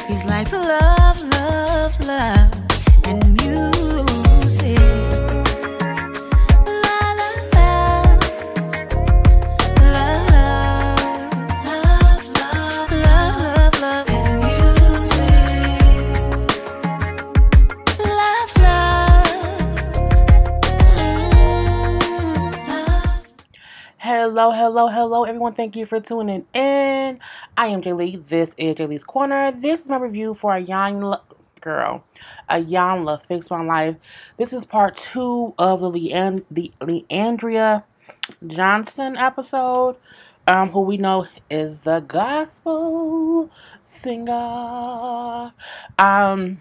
He's like love, love, love, and music. La la la, love, love, love, love, love, and music. Love, love. Hello, hello, hello, everyone. Thank you for tuning in. I am Jaylee. This is Jaylee's Corner. This is my review for Iyanla, Fix My Life. This is part 2 of the Leandria Johnson episode, who we know is the gospel singer. I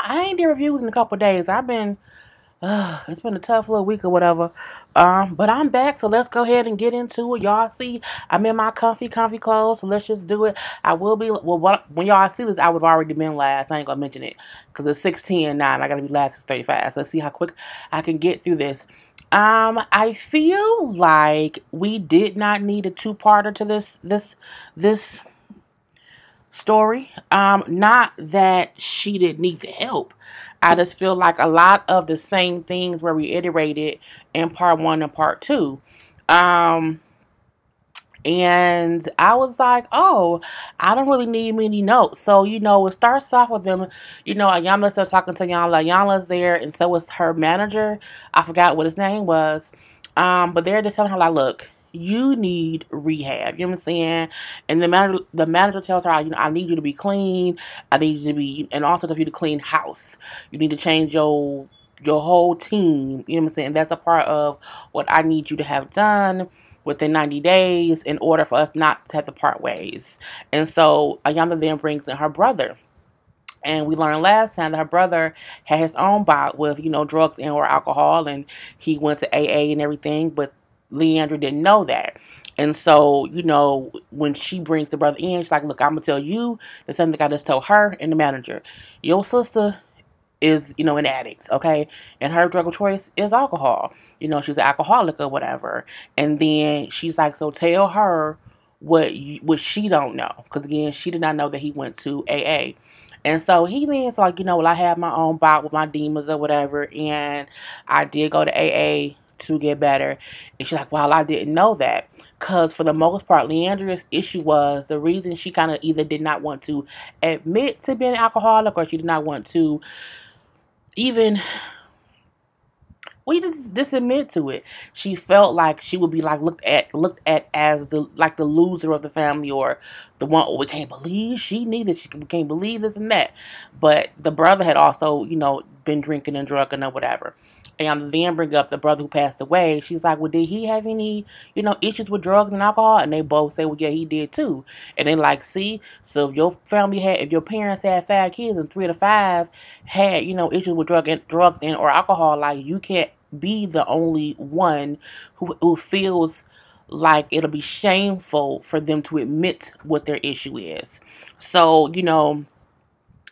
ain't did reviews in a couple days. It's been a tough little week or whatever. But I'm back, so let's go ahead and get into it. Y'all see, I'm in my comfy clothes, so let's just do it. I will be, when y'all see this, I would have already been last. I ain't gonna mention it, because it's 6:10 now, and I gotta be last at 35. So let's see how quick I can get through this. I feel like we did not need a two-parter to this story. Not that she didn't need the help. I just feel like a lot of the same things were reiterated in part 1 and part 2. And I was like, oh, I don't really need many notes. So, it starts off with them, Iyanla starts talking to Iyanla. Iyanla's there, and so is her manager. I forgot what his name was. But they're just telling her, like, look, you need rehab. You know what I'm saying? And the manager tells her, I need you to be clean. I need you to be, and also for you to clean house. You need to change your whole team. You know what I'm saying? That's a part of what I need you to have done within 90 days in order for us not to have to part ways. And so Iyanla then brings in her brother. And we learned last time that her brother had his own bout with, drugs and or alcohol, and he went to AA and everything, but Leandria didn't know that. And so, when she brings the brother in, she's like, look, I'm going to tell you the same thing I just told her and the manager. Your sister is, an addict, okay? And her drug of choice is alcohol. She's an alcoholic or whatever. And then she's like, so tell her what she don't know. Because, again, she did not know that he went to AA. And so he means like, I have my own bout with my demons or whatever. And I did go to AA to get better. And she's like, well, I didn't know that. Because for the most part, Leandria's issue was the reason she kind of either did not want to admit to being an alcoholic, or she did not want to even, just admit to it. She felt like she would be like looked at as the loser of the family, or the one, oh, we can't believe she needed, we can't believe this and that. But the brother had also, been drinking and drugging or whatever. And then bring up the brother who passed away. She's like, well, did he have any, issues with drugs and alcohol? And they both say, well, yeah, he did too. And they like, see, so if your parents had 5 kids and 3 of the 5 had, issues with drugs and or alcohol, like, you can't be the only one who feels like it'll be shameful for them to admit what their issue is. So,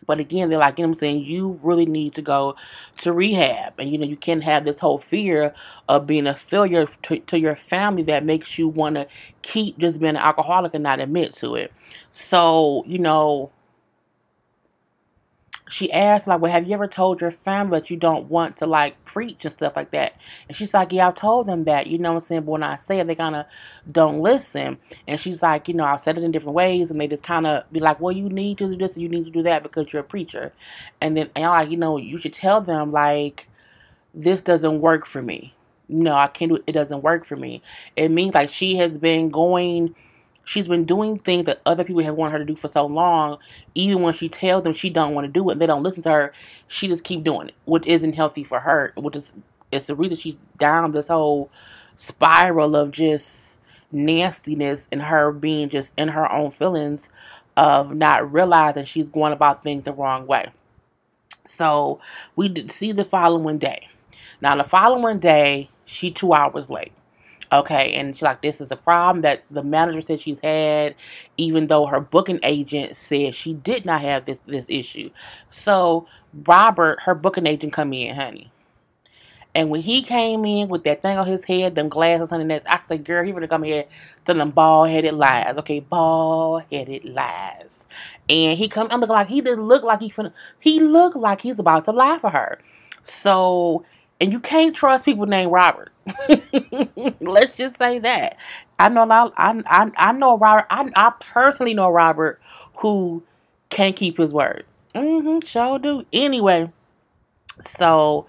but again, they're like, you really need to go to rehab. And, you can't have this whole fear of being a failure to your family that makes you want to keep just being an alcoholic and not admit to it. So, she asked, like, well, have you ever told your family that you don't want to, like, preach and stuff like that? And she's like, yeah, I've told them that, but when I say it, they kind of don't listen. And she's like, I've said it in different ways, and they just kind of be like, well, you need to do this and you need to do that because you're a preacher. And then, I'm like, you should tell them, like, this doesn't work for me. No, I can't do it. It doesn't work for me. It means, like, she's been doing things that other people have wanted her to do for so long. Even when she tells them she don't want to do it and they don't listen to her, she just keep doing it, which isn't healthy for her, it's the reason she's down this whole spiral of just nastiness and her being just in her own feelings of not realizing she's going about things the wrong way. So we did see the following day. Now, the following day, she 2 hours late. Okay, and she's like, this is the problem that the manager said she's had, even though her booking agent said she did not have this issue. So Robert, her booking agent, come in, honey. And when he came in with that thing on his head, them glasses on the neck, I said, girl, he finna come here to them bald-headed lies. Okay, bald-headed lies. And I'm looking like he didn't look like he looked like he's about to lie for her. So, and you can't trust people named Robert. Let's just say that. I know Robert. I personally know Robert who can't keep his word. Sure do. Anyway, so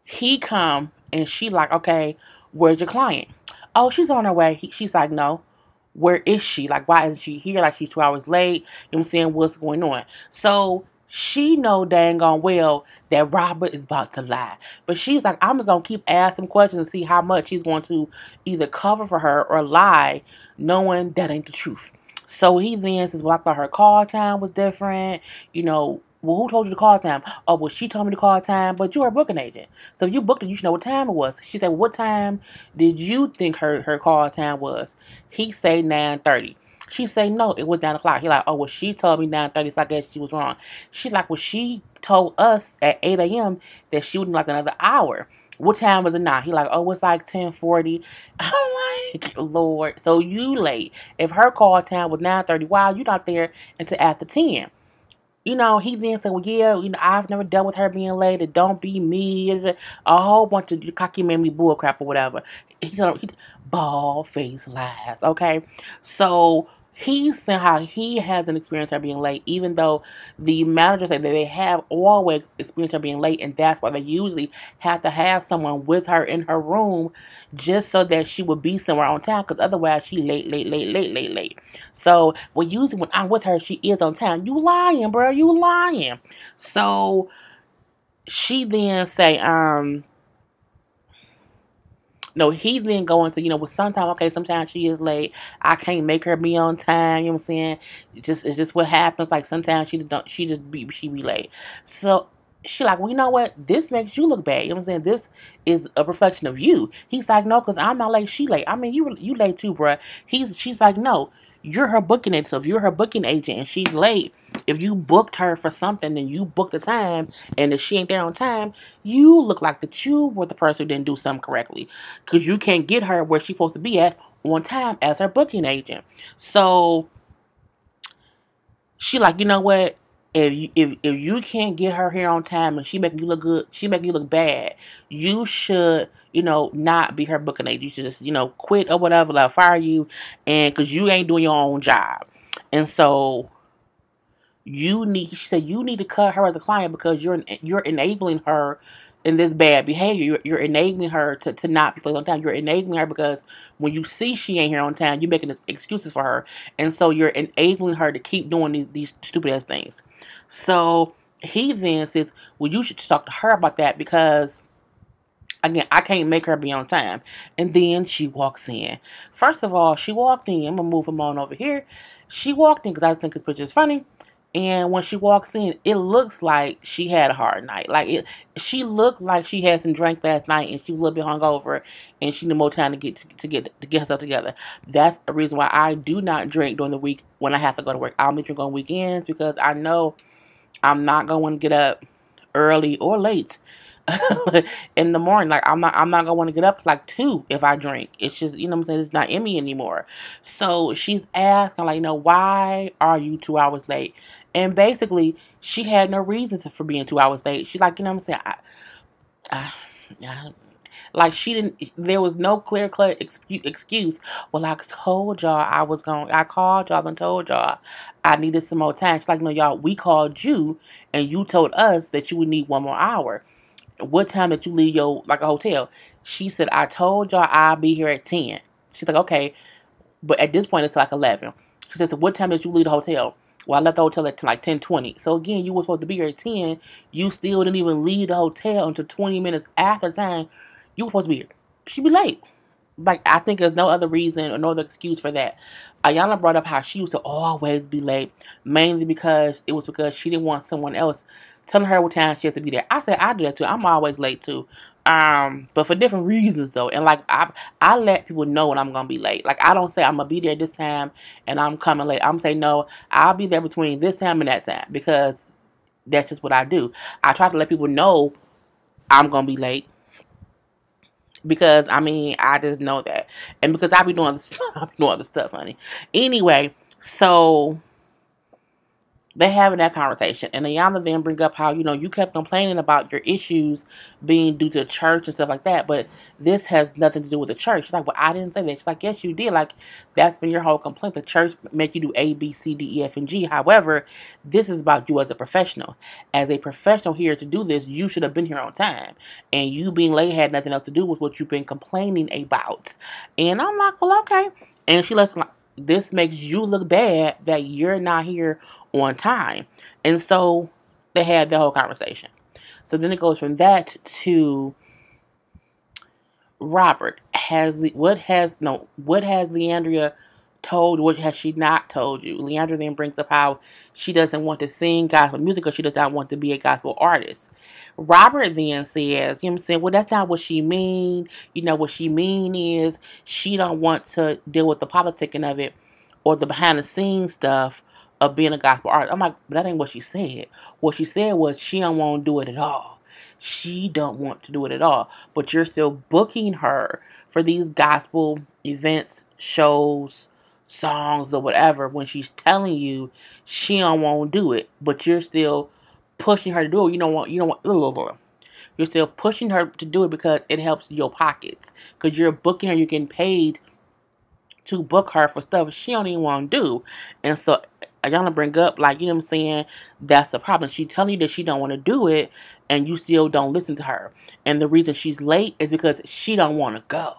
he come and she like, okay, where's your client? Oh, she's on her way. She's like, no. Where is she? Like, why isn't she here? Like, she's 2 hours late. You know what I'm saying? What's going on? So she know dang on well that Robert is about to lie. But she's like, I'm just going to keep asking questions and see how much he's going to either cover for her or lie, knowing that ain't the truth. So he then says, well, I thought her call time was different. You know, well, who told you the call time? Oh, well, she told me the call time, but you're a booking agent. So if you booked it, you should know what time it was. She said, well, what time did you think her call time was? He said 9:30. She said, no, it was 9 o'clock. He like, oh, well, she told me 9:30, so I guess she was wrong. She's like, well, she told us at 8 a.m. that she would need like another hour. What time was it now? He like, oh, it's like 10:40. I'm like, Lord. So you late. If her call time was 9:30, why are you not there until after 10? You know, he then said, well, yeah, you know, I've never dealt with her being late. It don't be me. A whole bunch of cocky mammy bullcrap or whatever. Bald face lies, okay? So he's saying how he hasn't experienced her being late, even though the manager said that they have always experienced her being late, and that's why they usually have to have someone with her in her room just so that she would be somewhere on time, because otherwise she late. So usually when I'm with her, she is on time. You lying, bro. You lying. So she then say, no, he then go into, well, sometimes, okay, sometimes she is late. I can't make her be on time. You know what I'm saying? It's just what happens. Like sometimes she be late. So she like, well, you know what? This makes you look bad. You know what I'm saying? This is a reflection of you. He's like, no, because I'm not late. She late. I mean, you late too, bruh. She's like, no. You're her booking agent. So if you're her booking agent and she's late, if you booked her for something and you booked the time and if she ain't there on time, you look like that you were the person who didn't do something correctly. Because you can't get her where she's supposed to be at on time as her booking agent. So she like, you know what? If you can't get her here on time and she making you look good, she making you look bad, you should, not be her booking agent. You should just, quit or whatever, like fire you, and because you ain't doing your own job. And so she said you need to cut her as a client because you're enabling her in this bad behavior. You're enabling her to not be placed on time. You're enabling her because when you see she ain't here on time, you're making excuses for her. And so you're enabling her to keep doing these stupid ass things. So he then says, well, you should talk to her about that because, again, I can't make her be on time. And then she walks in. First of all, she walked in. I'm going to move him on over here. She walked in because I think his picture is funny. And when she walks in, it looks like she had a hard night. She looked like she had some drink last night, and she was a little bit hungover, and she needed more time to get herself together. That's a reason why I do not drink during the week when I have to go to work. I'll only drink on weekends because I know I'm not going to get up early or late in the morning. Like I'm not gonna want to get up like 2 if I drink. It's just, what I'm saying, it's not in me anymore. So she's asking, like, why are you 2 hours late? And basically she had no reason for being 2 hours late. She's like, what I'm saying, like she didn't, there was no clear excuse. Well, I told y'all I called y'all and told y'all I needed some more time. She's like, no, y'all, we called you and you told us that you would need 1 more hour. What time did you leave a hotel? She said, I told y'all I'll be here at 10. She's like, okay. But at this point, it's like 11. She said, so what time did you leave the hotel? Well, I left the hotel at like 10:20. So again, you were supposed to be here at 10. You still didn't even leave the hotel until 20 minutes after the time you were supposed to be here. She'd be late. Like, I think there's no other reason or no other excuse for that. Iyanla brought up how she used to always be late, mainly because she didn't want someone else telling her what time she has to be there. I said I do that too. I'm always late too, but for different reasons though. And like I let people know when I'm gonna be late. Like I don't say I'm gonna be there this time and I'm coming late. I'm saying no, I'll be there between this time and that time because that's just what I do. I try to let people know I'm gonna be late. Because I mean, I just know that, and because I be doing this, I be doing the stuff, honey. Anyway, so they having that conversation, and Iyanla then bring up how you kept complaining about your issues being due to the church and stuff like that, but this has nothing to do with the church. She's like, well, I didn't say that. She's like, yes, you did. Like, that's been your whole complaint. The church make you do A, B, C, D, E, F, and G. However, this is about you as a professional. As a professional here to do this, you should have been here on time, and you being late had nothing else to do with what you've been complaining about. And I'm like, well, okay. And she lets me, this makes you look bad that you're not here on time. And so they had the whole conversation. So then it goes from that to Robert. What has Leandria told, what has she not told you? Leandria then brings up how she doesn't want to sing gospel music because she does not want to be a gospel artist. Robert then says, you know what I'm saying, well, that's not what she mean. What she mean is she don't want to deal with the politicking of it or the behind the scenes stuff of being a gospel artist. I'm like, but that ain't what she said. What she said was she don't want to do it at all. She don't want to do it at all. But you're still booking her for these gospel events, shows, songs, or whatever when she's telling you she don't want to do it. But you're still pushing her to do it. You're still pushing her to do it because it helps your pockets. Because you're booking her, you're getting paid to book her for stuff she don't even want to do. And so Iyanla bring up, like, you know what I'm saying, that's the problem. She telling you that she don't want to do it, and you still don't listen to her. And the reason she's late is because she don't want to go.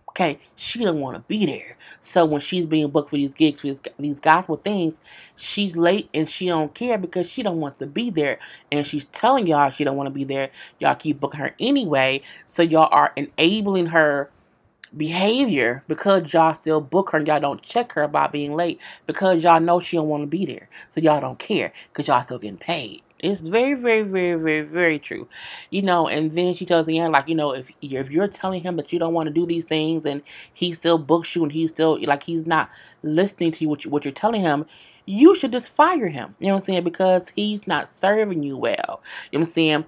Okay, she don't want to be there. So when she's being booked for these gigs, for these gospel things, she's late and she don't care because she don't want to be there. And she's telling y'all she don't want to be there. Y'all keep booking her anyway. So y'all are enabling her behavior because y'all still book her and y'all don't check her about being late because y'all know she don't want to be there. So y'all don't care because y'all still getting paid. It's very, very, very, very, very true. And then she tells the end, like, if you're telling him that you don't want to do these things and he still books you and he's still, like, he's not listening to you, what you're telling him, you should just fire him. You know what I'm saying? Because he's not serving you well. You know what I'm saying?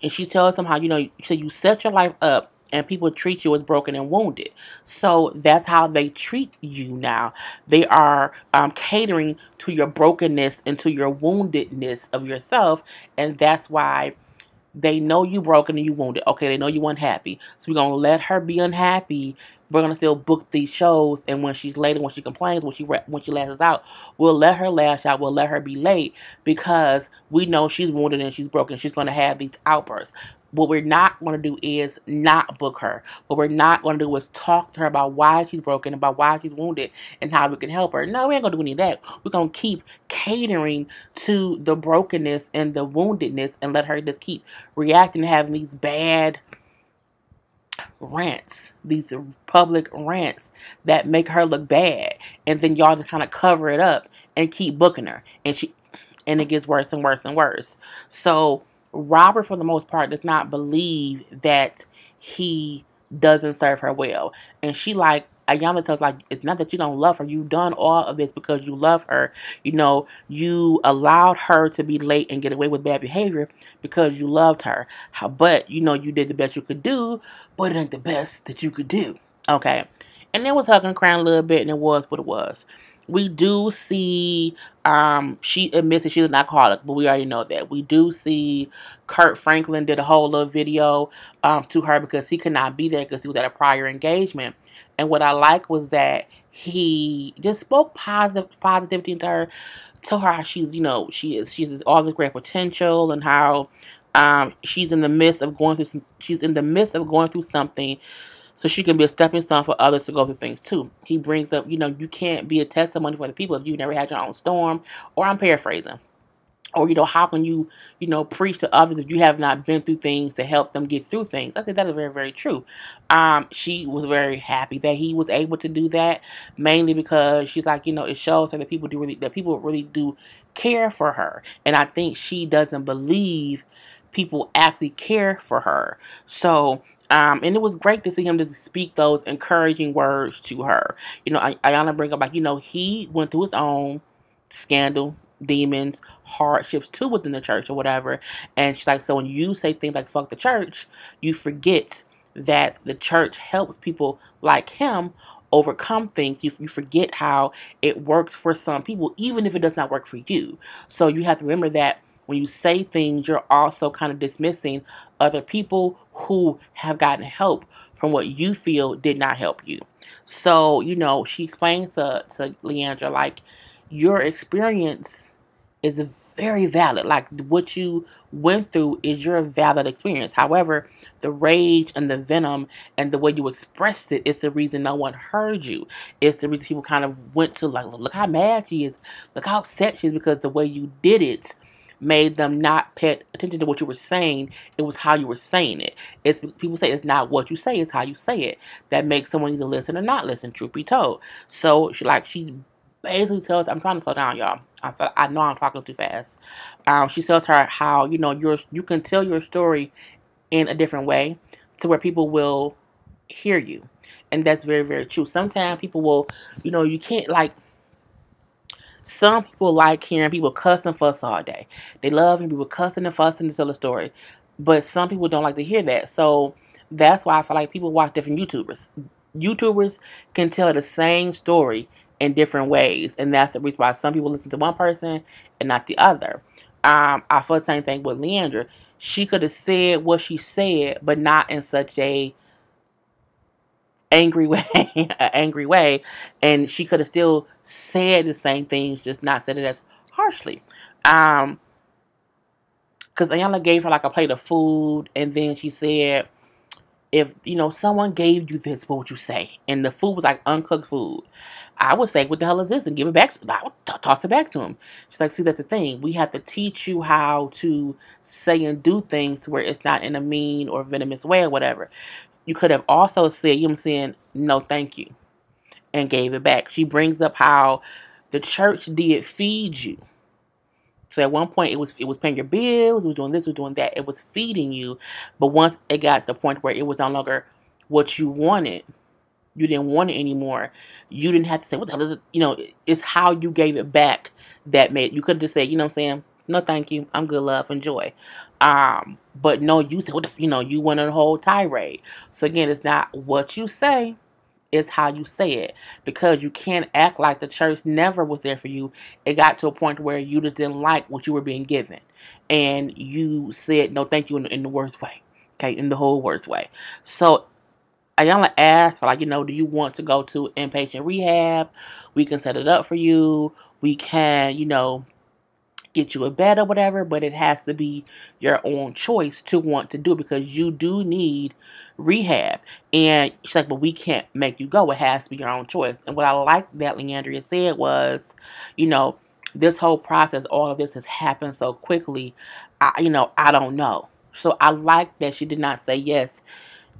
And she tells him how, you set your life up and people treat you as broken and wounded. So that's how they treat you now. They are catering to your brokenness and to your woundedness of yourself. And that's why they know you broken and you wounded. Okay, they know you unhappy. So we're going to let her be unhappy. We're going to still book these shows. And when she's late and when she complains, when she lashes out, we'll let her lash out. We'll let her be late because we know she's wounded and she's broken. She's going to have these outbursts. What we're not going to do is not book her. What we're not going to do is talk to her about why she's broken, about why she's wounded, and how we can help her. No, we ain't going to do any of that. We're going to keep catering to the brokenness and the woundedness and let her just keep reacting and having these bad rants, these public rants that make her look bad. And then y'all just kind of cover it up and keep booking her. And it gets worse and worse and worse. So Robert, for the most part, does not believe that he doesn't serve her well. And she, like, Iyanla tells, like, it's not that you don't love her. You've done all of this because you love her. You allowed her to be late and get away with bad behavior because you loved her. But, you did the best you could do, but it ain't the best that you could do. Okay. And then was hugging and crying a little bit, and it was what it was. We do see, she admits that she was an alcoholic, but we already know that. We do see Kirk Franklin did a whole little video to her because he could not be there because he was at a prior engagement. And what I like was that he just spoke positivity into her, told her how she's, she's all this great potential and how she's in the midst of going through something. So she can be a stepping stone for others to go through things too. He brings up, you can't be a testimony for the people if you've never had your own storm. Or I'm paraphrasing. Or, how can you, preach to others if you have not been through things to help them get through things? I think that is very, very true. She was very happy that he was able to do that, mainly because she's like, it shows her that people really do care for her. And I think she doesn't believe people actually care for her. So, and it was great to see him to speak those encouraging words to her. Iyanla bring up, like, he went through his own scandal, demons, hardships too within the church or whatever. And she's like, so when you say things like fuck the church, you forget that the church helps people like him overcome things, you forget how it works for some people, even if it does not work for you. So you have to remember that when you say things, you're also kind of dismissing other people who have gotten help from what you feel did not help you. So, she explains to Leandra, like, your experience is very valid. Like, what you went through is your valid experience. However, the rage and the venom and the way you expressed it is the reason no one heard you. It's the reason people kind of went to, like, look how mad she is, look how upset she is, because the way you did it made them not pay attention to what you were saying. It was how you were saying it. It's people say it's not what you say, it's how you say it that makes someone either listen or not listen. Truth be told, so she basically tells. I'm trying to slow down, y'all. I know I'm talking too fast. She tells her how you can tell your story in a different way to where people will hear you, and that's very, very true. Sometimes people will, you can't, like, some people like hearing people cuss and fuss all day. They love hearing people cussing and fussing to tell a story. But some people don't like to hear that. So that's why I feel like people watch different YouTubers. YouTubers can tell the same story in different ways. And that's the reason why some people listen to one person and not the other. I feel the same thing with Leandra. She could have said what she said, but not in such a angry way, an angry way, and she could have still said the same things, just not said it as harshly. Because Iyanla gave her like a plate of food, and then she said, if someone gave you this, what would you say? And the food was like uncooked food. I would say, what the hell is this? And give it back. I would toss it back to him. She's like, see, that's the thing. We have to teach you how to say and do things where it's not in a mean or venomous way or whatever. You could have also said, you know what I'm saying, no thank you, and gave it back. She brings up how the church did feed you. So at one point it was paying your bills, it was doing this, it was doing that. It was feeding you. But once it got to the point where it was no longer what you wanted, you didn't want it anymore, you didn't have to say, what the hell is it? It's how you gave it back that made, you could have just said, you know what I'm saying, no thank you, I'm good, love, enjoy. But no, you said, what the, you went on a whole tirade. So again, it's not what you say, it's how you say it. Because you can't act like the church never was there for you. It got to a point where you just didn't like what you were being given. And you said no thank you in the worst way. Okay, in the whole worst way. So Iyanla asked for, like, do you want to go to inpatient rehab? We can set it up for you. We can, get you a bed or whatever, but it has to be your own choice to want to do it, because you do need rehab. And she's like, but we can't make you go. It has to be your own choice. And what I like that Leandria said was, this whole process, all of this has happened so quickly. I don't know. So I like that she did not say yes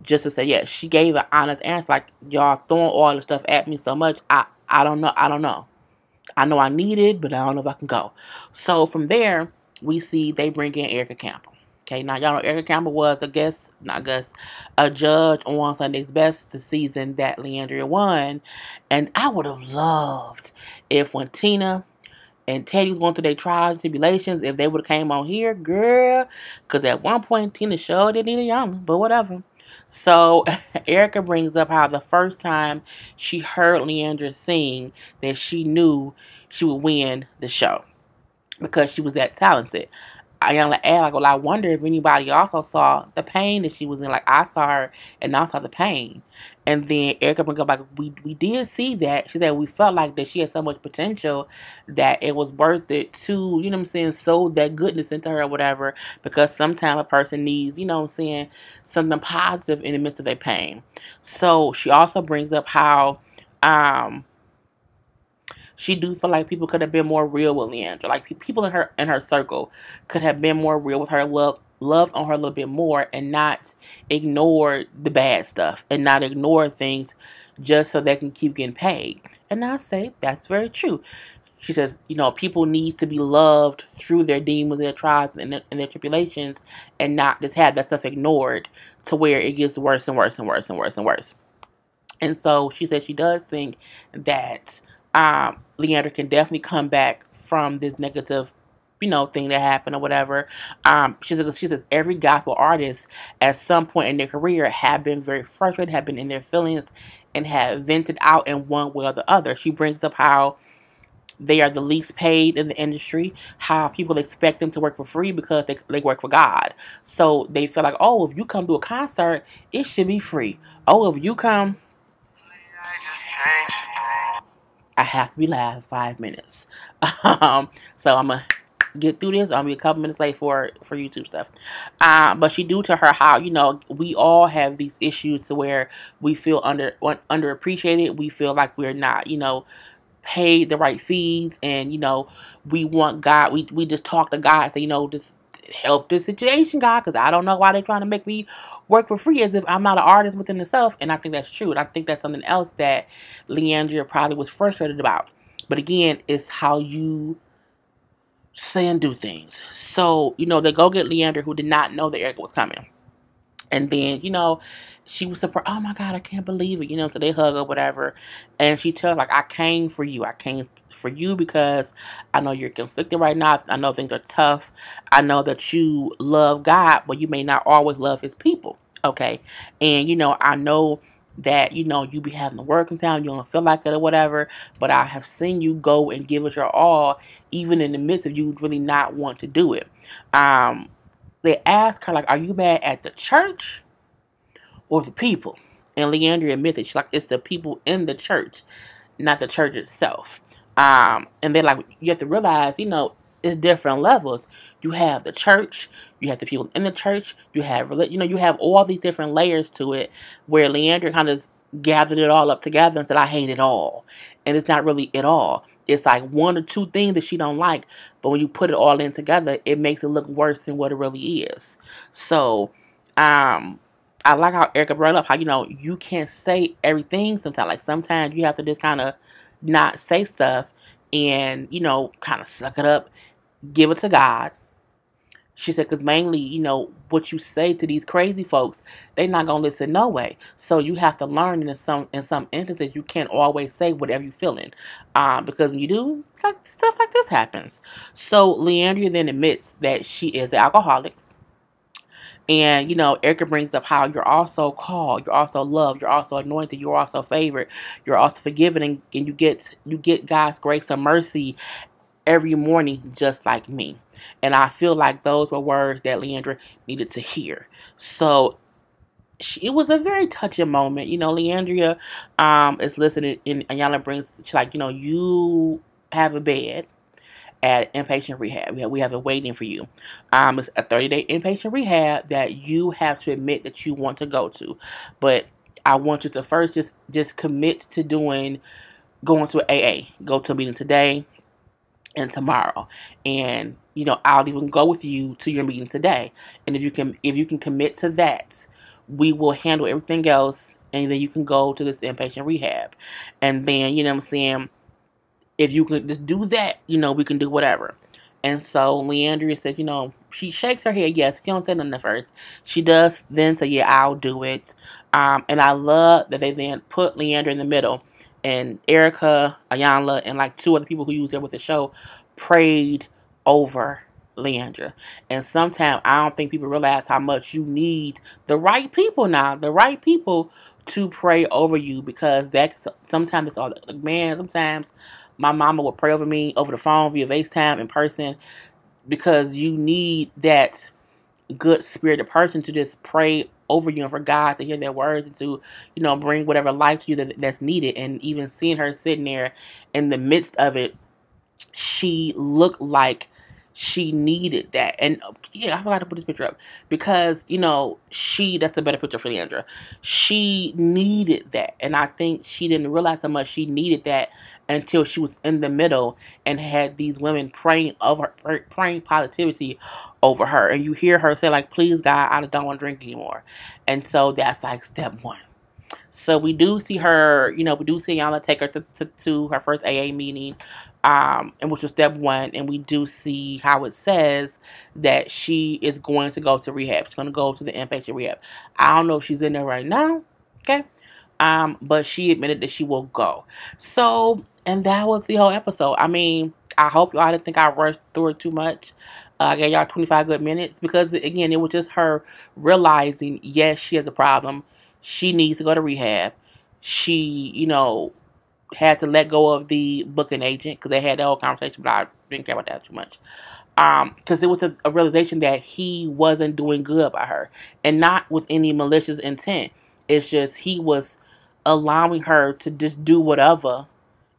just to say yes. She gave an honest answer, like, y'all throwing all the stuff at me so much. I don't know. I don't know. I know I need it, but I don't know if I can go. So from there, we see they bring in Erica Campbell. Okay, now y'all know Erica Campbell was a judge on Sunday's Best, the season that Leandria won. And I would have loved if when Tina and Teddy was going through their trials and tribulations, if they would have came on here, girl. Because at one point, Tina showed it in Iyanla, but whatever. So Erica brings up how the first time she heard Leandra sing, that she knew she would win the show because she was that talented. Iyanla asked, like, well, I wonder if anybody also saw the pain that she was in. Like, I saw her and I saw the pain. And then Erica brings up, like, we did see that. She said we felt like that she had so much potential that it was worth it to, sow that goodness into her or whatever. Because sometimes a person needs, something positive in the midst of their pain. So she also brings up how she do feel like people could have been more real with Leandra. Like, people in her circle could have been more real with her, loved on her a little bit more, and not ignore the bad stuff and not ignore things just so they can keep getting paid. And I say that's very true. She says, people need to be loved through their demons, their trials, and their tribulations, and not just have that stuff ignored to where it gets worse and worse and worse and worse and worse. And so she says she does think that Leandra can definitely come back from this negative thing that happened or whatever. She says every gospel artist at some point in their career have been very frustrated, have been in their feelings, and have vented out in one way or the other. She brings up how they are the least paid in the industry, how people expect them to work for free because they work for God. So they feel like, oh, if you come to a concert, it should be free. Oh, if you come, I have to be live 5 minutes. So I'm going to get through this. I'll be a couple minutes late for YouTube stuff. But she do to her how, we all have these issues to where we feel underappreciated. We feel like we're not, paid the right fees, and we want God. We just talk to God and say, just help this situation, God, because I don't know why they're trying to make me work for free as if I'm not an artist within itself. And I think that's true. And I think that's something else that Leandria probably was frustrated about. But again, it's how you say and do things. So, they go get Leandria, who did not know that Erica was coming. And then, she was surprised. Oh my God, I can't believe it. So they hug or whatever. And she tells, like, I came for you. I came for you because I know you're conflicted right now. I know things are tough. I know that you love God, but you may not always love his people. Okay. And, I know that, you be having to work in town. You don't feel like it or whatever. But I have seen you go and give it your all, even in the midst of you really not want to do it. They asked her, like, are you mad at the church or the people? And Leandria admitted, she's like, it's the people in the church, not the church itself. And they're like, you have to realize, it's different levels. You have the church, you have the people in the church, you have, you have all these different layers to it, where Leandria kind of gathered it all up together and said, I hate it all. And it's not really it all. It's like one or two things that she don't like, but when you put it all in together, it makes it look worse than what it really is. So, I like how Erica brought up how, you can't say everything sometimes. Like, sometimes you have to just kind of not say stuff and, kind of suck it up, give it to God. She said, because mainly, what you say to these crazy folks, they're not going to listen no way. So you have to learn in some instances, you can't always say whatever you're feeling. Because when you do, stuff like this happens. So Leandria then admits that she is an alcoholic. And, Erica brings up how you're also called, you're also loved, you're also anointed, you're also favored, you're also forgiven, and you get God's grace and mercy every morning, just like me. And I feel like those were words that Leandria needed to hear. So it was a very touching moment. Leandria is listening, and Iyanla brings, she's like, you have a bed at inpatient rehab. We have it waiting for you. It's a 30-day inpatient rehab that you have to admit that you want to go to. But I want you to first just commit to going to AA. Go to a meeting today and tomorrow. And, I'll even go with you to your meeting today. And if you can commit to that, we will handle everything else, and then you can go to this inpatient rehab. And then, what I'm saying, if you can just do that, we can do whatever. And so Leandria said, she shakes her head. Yes, she don't say nothing at first. She does then say, yeah, I'll do it. And I love that they then put Leandria in the middle. And Erica, Iyanla, and like two other people who used it with the show prayed over Leandria. And sometimes I don't think people realize how much you need the right people now. The right people to pray over you, because that sometimes it's all, man, sometimes my mama would pray over me over the phone, via FaceTime, in person, because you need that good spirited person to just pray over you and for God to hear their words and to, bring whatever life to you that's needed. And even seeing her sitting there in the midst of it, she looked like she needed that. And yeah, I forgot to put this picture up because, that's a better picture for Leandria. She needed that. And I think she didn't realize how much she needed that until she was in the middle and had these women praying positivity over her. And you hear her say, like, please, God, I don't want to drink anymore. And so that's like step one. So we do see her, we do see Iyanla take her to her first AA meeting, and which was step one. And we do see how it says that she is going to go to rehab. She's going to go to the inpatient rehab. I don't know if she's in there right now, okay? But she admitted that she will go. So, and that was the whole episode. I mean, I hope y'all didn't think I rushed through it too much. I gave y'all 25 good minutes because, again, it was just her realizing, yes, she has a problem. She needs to go to rehab. She, had to let go of the booking agent because they had that whole conversation, but I didn't care about that too much. Because it was a realization that he wasn't doing good by her, and not with any malicious intent. It's just he was allowing her to just do whatever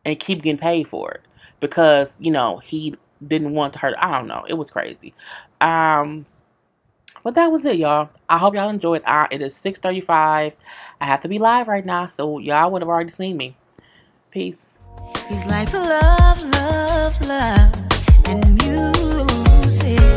and keep getting paid for it because he didn't want her. I don't know. It was crazy. But that was it, y'all. I hope y'all enjoyed. It is 6:35. I have to be live right now, so y'all would have already seen me. Peace. He's like love, love, love, and music.